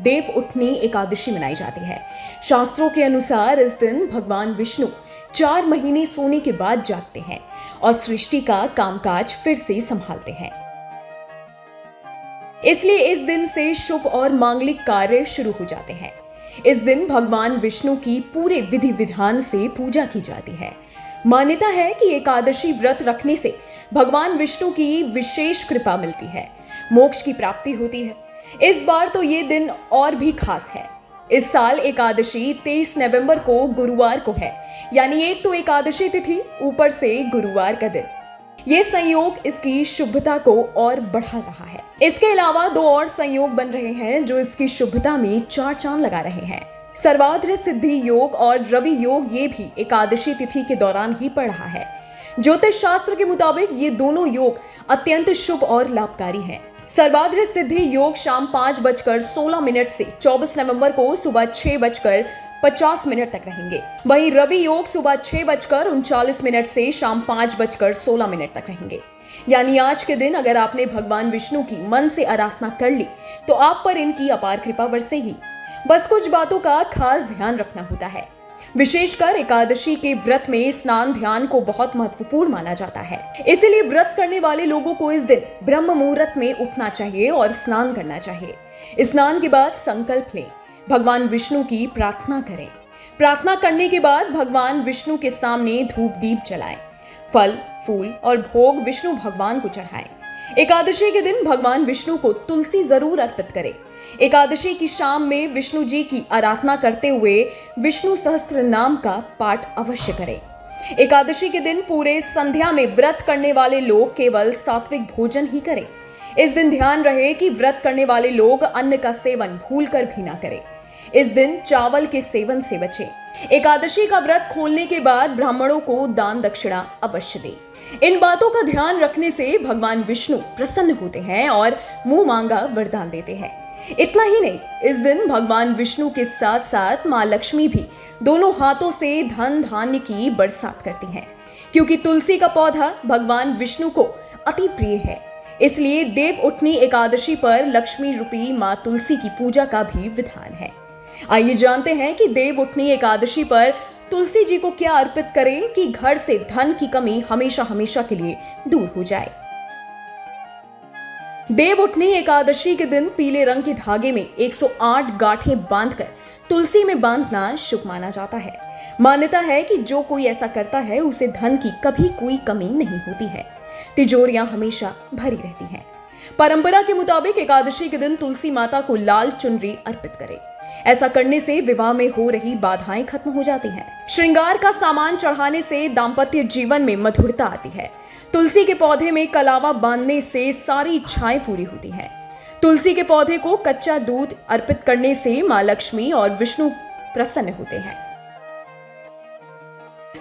देव उठनी एकादशी मनाई जाती है। शास्त्रों के अनुसार इस दिन भगवान विष्णु 4 महीने सोने के बाद जागते हैं और सृष्टि का कामकाज फिर से संभालते हैं। इसलिए इस दिन से शुभ और मांगलिक कार्य शुरू हो जाते हैं। इस दिन भगवान विष्णु की पूरे विधि विधान से पूजा की जाती है। मान्यता है कि एकादशी व्रत रखने से भगवान विष्णु की विशेष कृपा मिलती है, मोक्ष की प्राप्ति होती है। इस बार तो ये दिन और भी खास है। इस साल एकादशी 23 नवंबर को गुरुवार को है, यानी एक तो एकादशी तिथि ऊपर से गुरुवार का दिन। ये संयोग इसकी शुभता को और बढ़ा रहा है। इसके अलावा 2 और संयोग बन रहे हैं जो इसकी शुभता में 4 चांद लगा रहे हैं। सर्वार्थ सिद्धि योग और रवि योग ये भी एकादशी तिथि के दौरान ही पड़ रहा है। ज्योतिष शास्त्र के मुताबिक ये दोनों योग अत्यंत शुभ और लाभकारी हैं। सर्वार्थ सिद्धि योग शाम 5:16 से 24 नवंबर को सुबह 6:50 तक रहेंगे। वहीं रवि योग सुबह 6:39 से शाम 5:16 तक रहेंगे। यानी आज के दिन अगर आपने भगवान विष्णु की मन से आराधना कर ली तो आप पर इनकी अपार कृपा बरसेगी। बस कुछ बातों का खास ध्यान रखना होता है। विशेषकर एकादशी के व्रत में स्नान ध्यान को बहुत महत्वपूर्ण माना जाता है। इसीलिए व्रत करने वाले लोगों को इस दिन ब्रह्म मुहूर्त में उठना चाहिए और स्नान करना चाहिए। स्नान के बाद संकल्प लें, भगवान विष्णु की प्रार्थना करें। प्रार्थना करने के बाद भगवान विष्णु के सामने धूप दीप जलाएं, फल फूल और भोग विष्णु भगवान को चढ़ाएं। एकादशी के दिन भगवान विष्णु को तुलसी जरूर अर्पित करें। एकादशी की शाम में विष्णु जी की आराधना करते हुए विष्णु सहस्त्र नाम का पाठ अवश्य करें। एकादशी के दिन पूरे संध्या में व्रत करने वाले लोग केवल सात्विक भोजन ही करें। इस दिन ध्यान रहे कि व्रत करने वाले लोग अन्न का सेवन भूलकर भी ना करें। इस दिन चावल के सेवन से बचें। एकादशी का व्रत खोलने के बाद ब्राह्मणों को दान दक्षिणा अवश्य दें। इन बातों का ध्यान रखने से भगवान विष्णु प्रसन्न होते हैं और मुंह मांगा वरदान देते हैं। इतना ही नहीं, इस दिन भगवान विष्णु के साथ साथ मां लक्ष्मी भी दोनों हाथों से धन धान्य की बरसात करती हैं, क्योंकि तुलसी का पौधा भगवान विष्णु को अति प्रिय है। इसलिए देव उठनी एकादशी पर लक्ष्मी रूपी मां तुलसी की पूजा का भी विधान है। आइए जानते हैं कि देव उठनी एकादशी पर तुलसी जी को क्या अर्पित करें कि घर से धन की कमी हमेशा हमेशा के लिए दूर हो जाए। देव उठनी एकादशी के दिन पीले रंग के धागे में 108 गांठें बांधकर तुलसी में बांधना शुभ माना जाता है। मान्यता है कि जो कोई ऐसा करता है उसे धन की कभी कोई कमी नहीं होती है, तिजोरियां हमेशा भरी रहती हैं। परंपरा के मुताबिक एकादशी के दिन तुलसी माता को लाल चुनरी अर्पित करें। ऐसा करने से विवाह में हो रही बाधाएं खत्म हो जाती हैं। श्रृंगार का सामान चढ़ाने से दाम्पत्य जीवन में मधुरता आती है। तुलसी के पौधे में कलावा बांधने से सारी इच्छाएं पूरी होती हैं। तुलसी के पौधे को कच्चा दूध अर्पित करने से मां लक्ष्मी और विष्णु प्रसन्न होते हैं।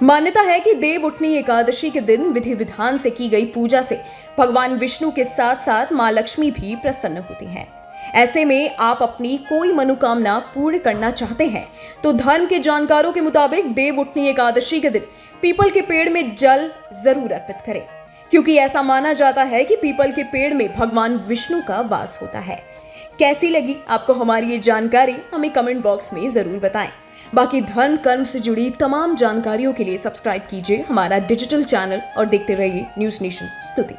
मान्यता है कि देव उठनी एकादशी के दिन विधि विधान से की गई पूजा से भगवान विष्णु के साथ साथ मां लक्ष्मी भी प्रसन्न होती हैं। ऐसे में आप अपनी कोई मनोकामना पूर्ण करना चाहते हैं तो धर्म के जानकारों के मुताबिक देव उठनी एकादशी के दिन पीपल के पेड़ में जल जरूर अर्पित करें, क्योंकि ऐसा माना जाता है कि पीपल के पेड़ में भगवान विष्णु का वास होता है। कैसी लगी आपको हमारी ये जानकारी, हमें कमेंट बॉक्स में जरूर बताएं। बाकी धर्म कर्म से जुड़ी तमाम जानकारियों के लिए सब्सक्राइब कीजिए हमारा डिजिटल चैनल और देखते रहिए न्यूज़ नेशन स्तुति।